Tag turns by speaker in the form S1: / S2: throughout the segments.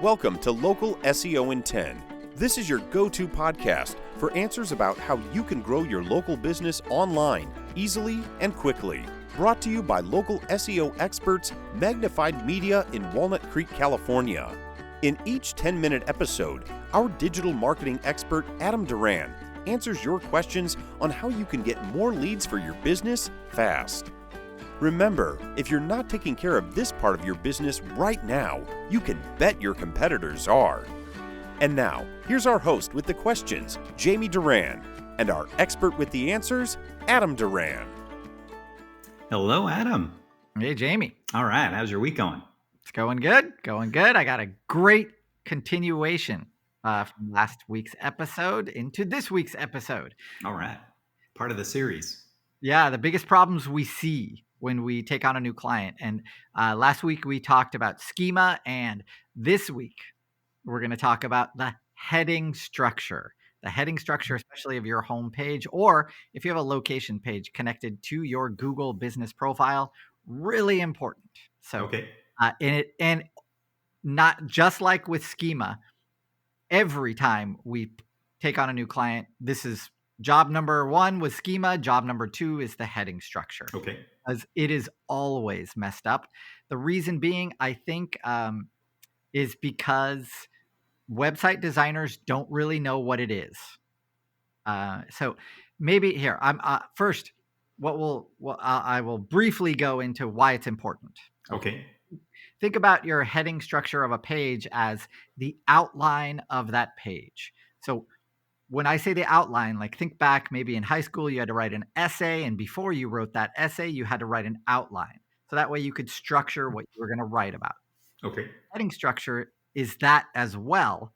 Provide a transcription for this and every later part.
S1: Welcome to Local SEO in 10. This is your go-to podcast for answers about how you can grow your local business online, easily and quickly. Brought to you by local SEO experts, Magnified Media in Walnut Creek, California. In each 10-minute episode, our digital marketing expert, Adam Duran, answers your questions on how you can get more leads for your business fast. Remember, if you're not taking care of this part of your business right now, you can bet your competitors are. And now, here's our host with the questions, Jamie Duran, and our expert with the answers, Adam Duran.
S2: Hello, Adam.
S3: Hey, Jamie.
S2: All right. How's your week going?
S3: It's going good. I got a great continuation from last week's episode into this week's episode.
S2: All right. Part of the series.
S3: Yeah, the biggest problems we see when we take on a new client. And last week we talked about schema, and this week we're going to talk about the heading structure. The heading structure, especially of your home page, or if you have a location page connected to your Google business profile, really important. So,
S2: okay.
S3: And not just like with schema, every time we take on a new client, this is job number one with schema. Job number two is the heading structure.
S2: Okay.
S3: Because it is always messed up. The reason being, I think, is because website designers don't really know what it is. So maybe here, I'm first. I will briefly go into why it's important.
S2: Okay.
S3: Think about your heading structure of a page as the outline of that page. So when I say the outline, like think back, maybe in high school, you had to write an essay. And before you wrote that essay, you had to write an outline. So that way you could structure what you were going to write about.
S2: Okay.
S3: Heading structure is that as well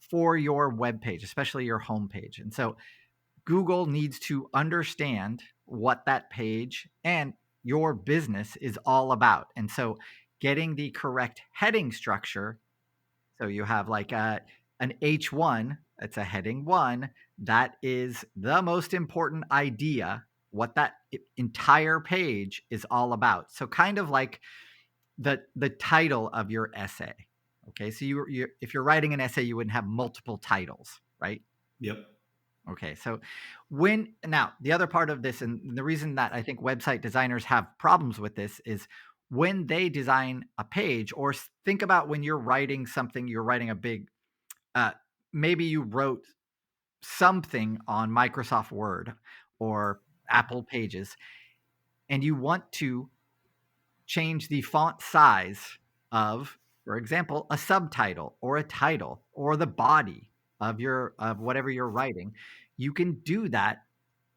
S3: for your web page, especially your home page. And so Google needs to understand what that page and your business is all about. And so getting the correct heading structure, so you have like an H1, it's a heading one, that is the most important idea, what that entire page is all about. So kind of like the title of your essay. Okay, so you if you're writing an essay, you wouldn't have multiple titles, right?
S2: Yep.
S3: Okay, so now the other part of this, and the reason that I think website designers have problems with this is when they design a page, or think about when you're writing something, you're writing a big, maybe you wrote something on Microsoft Word or Apple Pages, and you want to change the font size of, for example, a subtitle or a title or the body of whatever you're writing. You can do that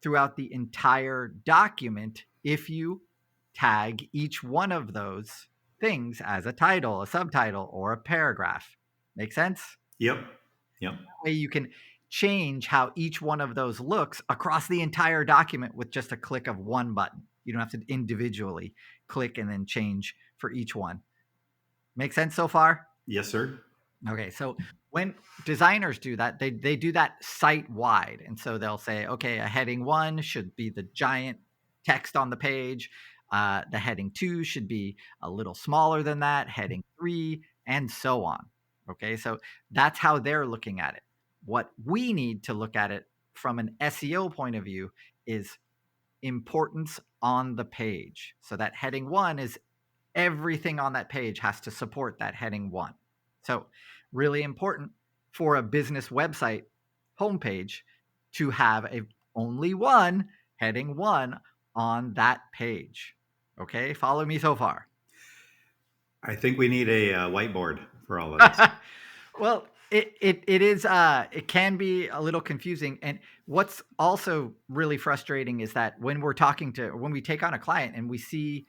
S3: throughout the entire document if you tag each one of those things as a title, a subtitle, or a paragraph. Make sense?
S2: Yep.
S3: That way you can change how each one of those looks across the entire document with just a click of one button. You don't have to individually click and then change for each one. Make sense so far?
S2: Yes, sir.
S3: Okay, so when designers do that, they do that site-wide. And so they'll say, okay, a heading 1 should be the giant text on the page. The heading 2 should be a little smaller than that, heading 3, and so on. Okay, so that's how they're looking at it. What we need to look at it from an SEO point of view is importance on the page. So that heading 1 is everything on that page has to support that heading 1. So really important for a business website homepage to have only one heading 1 on that page. Okay, follow me so far.
S2: I think we need a whiteboard for all of this.
S3: Well, it can be a little confusing. And what's also really frustrating is that when we take on a client and we see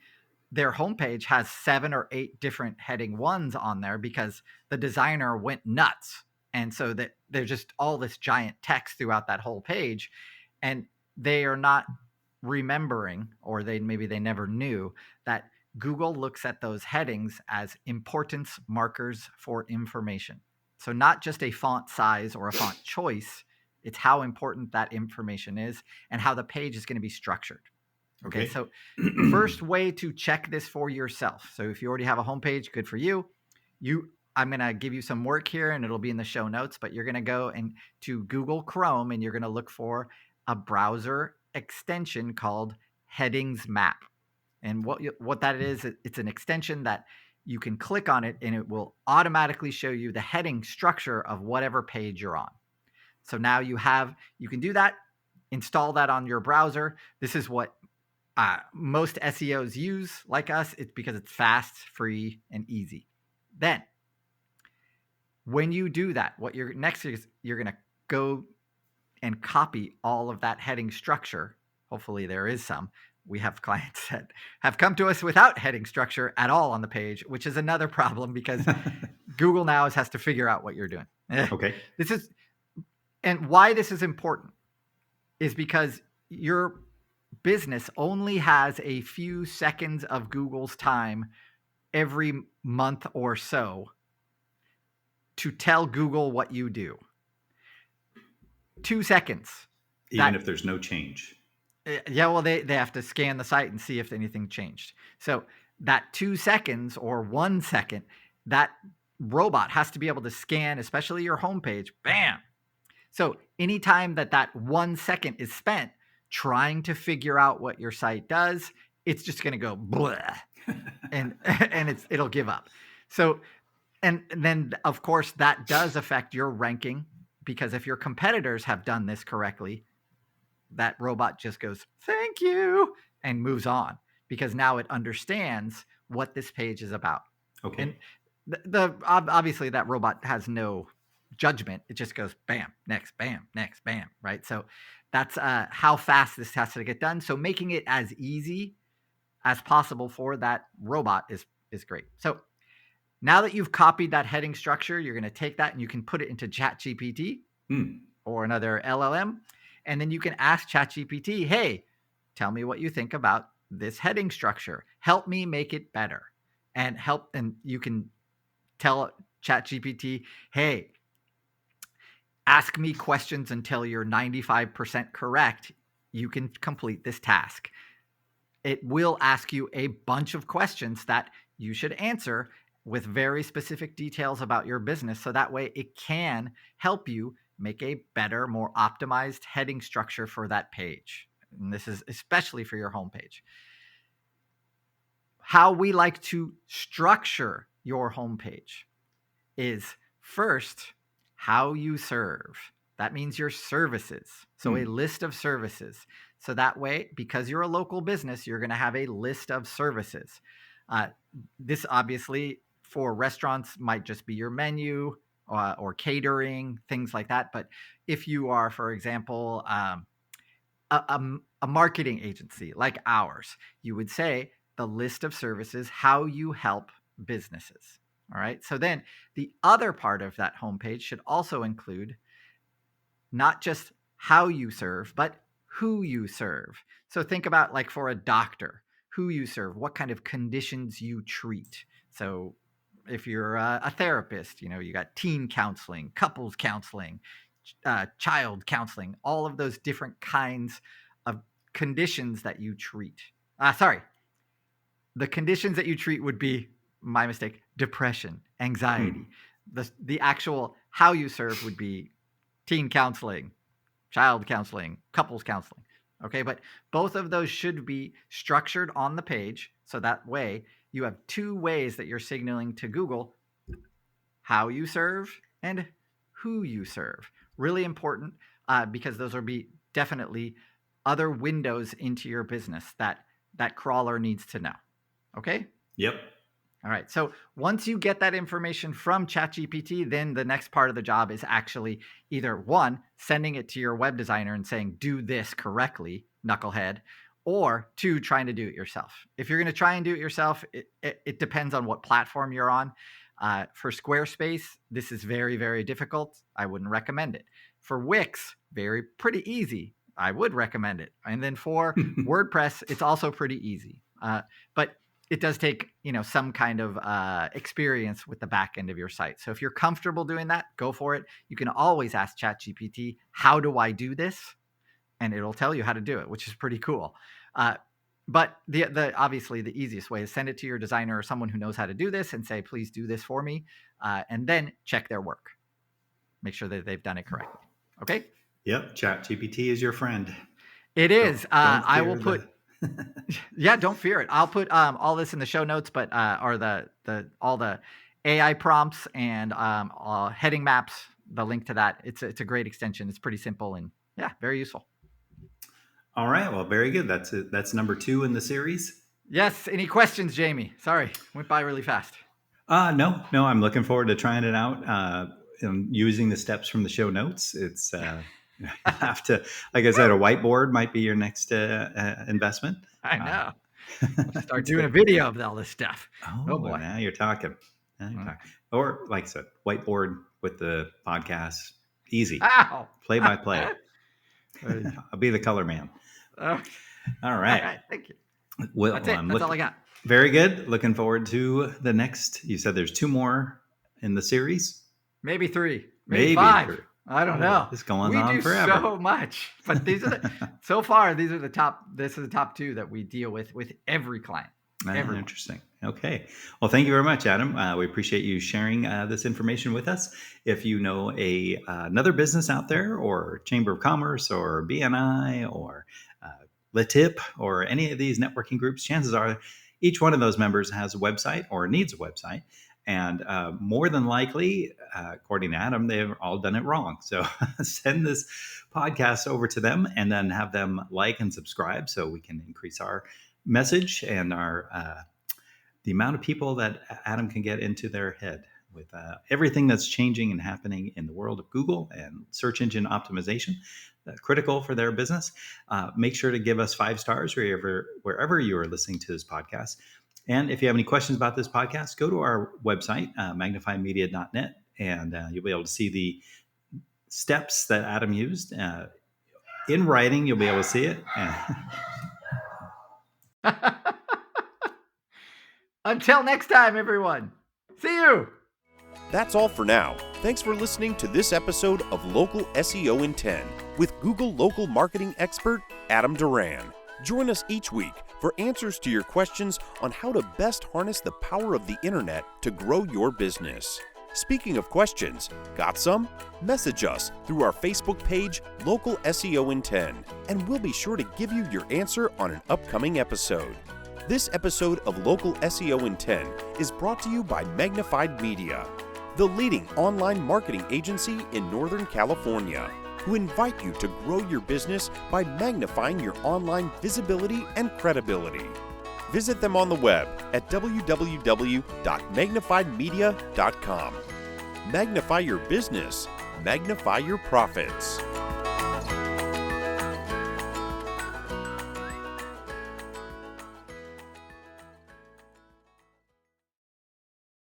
S3: their homepage has 7 or 8 different heading 1s on there because the designer went nuts. And so that there's just all this giant text throughout that whole page, and they are not remembering, or maybe they never knew, that Google looks at those headings as importance markers for information. So not just a font size or a font choice, it's how important that information is and how the page is going to be structured. Okay, so first way to check this for yourself. So if you already have a homepage, good for you. You I'm going to give you some work here and it'll be in the show notes, but you're going to go to Google Chrome and you're going to look for a browser extension called Headings Map. And what that is, it's an extension that you can click on it and it will automatically show you the heading structure of whatever page you're on. So now you can do that, install that on your browser. This is what most SEOs use like us. It's because it's fast, free, and easy. Then when you do that, what you're next is you're going to go and copy all of that heading structure. Hopefully there is some. We have clients that have come to us without heading structure at all on the page, which is another problem because Google now has to figure out what you're doing.
S2: Okay.
S3: And why this is important is because your business only has a few seconds of Google's time every month or so to tell Google what you do. 2 seconds.
S2: Even if there's no change.
S3: Yeah, well, they have to scan the site and see if anything changed. So that 2 seconds or 1 second, that robot has to be able to scan, especially your homepage. Bam. So anytime that 1 second is spent trying to figure out what your site does, it's just going to go blah, and it'll give up. So, and then of course that does affect your ranking, because if your competitors have done this correctly, that robot just goes, thank you, and moves on, because now it understands what this page is about.
S2: Okay.
S3: And obviously that robot has no judgment. It just goes bam, next, bam, next, bam, right? So that's how fast this has to get done. So making it as easy as possible for that robot is great. So now that you've copied that heading structure, you're going to take that and you can put it into ChatGPT or another LLM. And then you can ask ChatGPT, hey, tell me what you think about this heading structure. Help me make it better. And you can tell ChatGPT, hey, ask me questions until you're 95% correct. You can complete this task. It will ask you a bunch of questions that you should answer with very specific details about your business. So that way it can help you make a better, more optimized heading structure for that page. And this is especially for your homepage. How we like to structure your homepage is first, how you serve. That means your services. So a list of services. So that way, because you're a local business, you're going to have a list of services. This obviously for restaurants might just be your menu or catering, things like that. But if you are, for example, a marketing agency like ours, you would say the list of services, how you help businesses. All right. So then the other part of that homepage should also include not just how you serve, but who you serve. So think about, like, for a doctor, who you serve, what kind of conditions you treat. So if you're a therapist, you got teen counseling, couples counseling, child counseling, all of those different kinds of conditions that you treat. The conditions that you treat would be, my mistake, depression, anxiety. The actual how you serve would be teen counseling, child counseling, couples counseling. Okay, but both of those should be structured on the page. So that way you have 2 ways that you're signaling to Google how you serve and who you serve. Really important, because those will be definitely other windows into your business that crawler needs to know. Okay?
S2: Yep.
S3: All right. So once you get that information from ChatGPT, then the next part of the job is actually either 1, sending it to your web designer and saying, do this correctly, knucklehead, or 2, trying to do it yourself. If you're going to try and do it yourself, it depends on what platform you're on. For Squarespace, this is very, very difficult. I wouldn't recommend it. For Wix, pretty easy. I would recommend it. And then for WordPress, it's also pretty easy. But it does take, some kind of experience with the back end of your site. So if you're comfortable doing that, go for it. You can always ask ChatGPT, how do I do this? And it'll tell you how to do it, which is pretty cool. But the obviously the easiest way is send it to your designer or someone who knows how to do this and say, please do this for me, and then check their work. Make sure that they've done it correctly. Okay.
S2: Yep. ChatGPT is your friend.
S3: It is.
S2: Don't
S3: I will
S2: fear
S3: put. Yeah, don't fear it. I'll put all this in the show notes, but or all the AI prompts and heading maps. The link to that. It's a great extension. It's pretty simple and yeah, very useful.
S2: All right. Well, very good. That's it. That's number 2 in the series.
S3: Yes. Any questions, Jamie? Sorry, went by really fast.
S2: No. I'm looking forward to trying it out and using the steps from the show notes. It's you have to, like I said, a whiteboard might be your next investment.
S3: I know. Start doing a video of all this stuff.
S2: Oh boy. Now you're talking. Or like I said, whiteboard with the podcast. Easy.
S3: Ow.
S2: Play by play. I'll be the color man.
S3: All
S2: right.
S3: Thank you.
S2: Well,
S3: That's it. That's all I got.
S2: Very good. Looking forward to the next. You said there's 2 more in the series.
S3: Maybe 3. Maybe 5.
S2: 3.
S3: I don't know.
S2: This going on forever.
S3: We do so much, but these are so far. These are the top. This is the top 2 that we deal with every client.
S2: Interesting. Okay. Well, thank you very much, Adam. We appreciate you sharing this information with us. If you know another business out there, or Chamber of Commerce, or BNI, or LeTip, or any of these networking groups, chances are each one of those members has a website or needs a website. And more than likely, according to Adam, they've all done it wrong. So send this podcast over to them and then have them like and subscribe so we can increase our message and our the amount of people that Adam can get into their head with everything that's changing and happening in the world of Google and search engine optimization, critical for their business. Make sure to give us 5 stars wherever you are listening to this podcast. And if you have any questions about this podcast, go to our website, magnifiedmedia.net, and you'll be able to see the steps that Adam used. In writing, you'll be able to see it.
S3: Until next time, everyone. See you.
S1: That's all for now. Thanks for listening to this episode of Local SEO in 10 with Google local marketing expert Adam Duran. Join us each week for answers to your questions on how to best harness the power of the internet to grow your business. Speaking of questions, got some? Message us through our Facebook page, Local SEO in 10, and we'll be sure to give you your answer on an upcoming episode. This episode of Local SEO in 10 is brought to you by Magnified Media, the leading online marketing agency in Northern California, who invite you to grow your business by magnifying your online visibility and credibility. Visit them on the web at www.magnifiedmedia.com. Magnify your business, magnify your profits.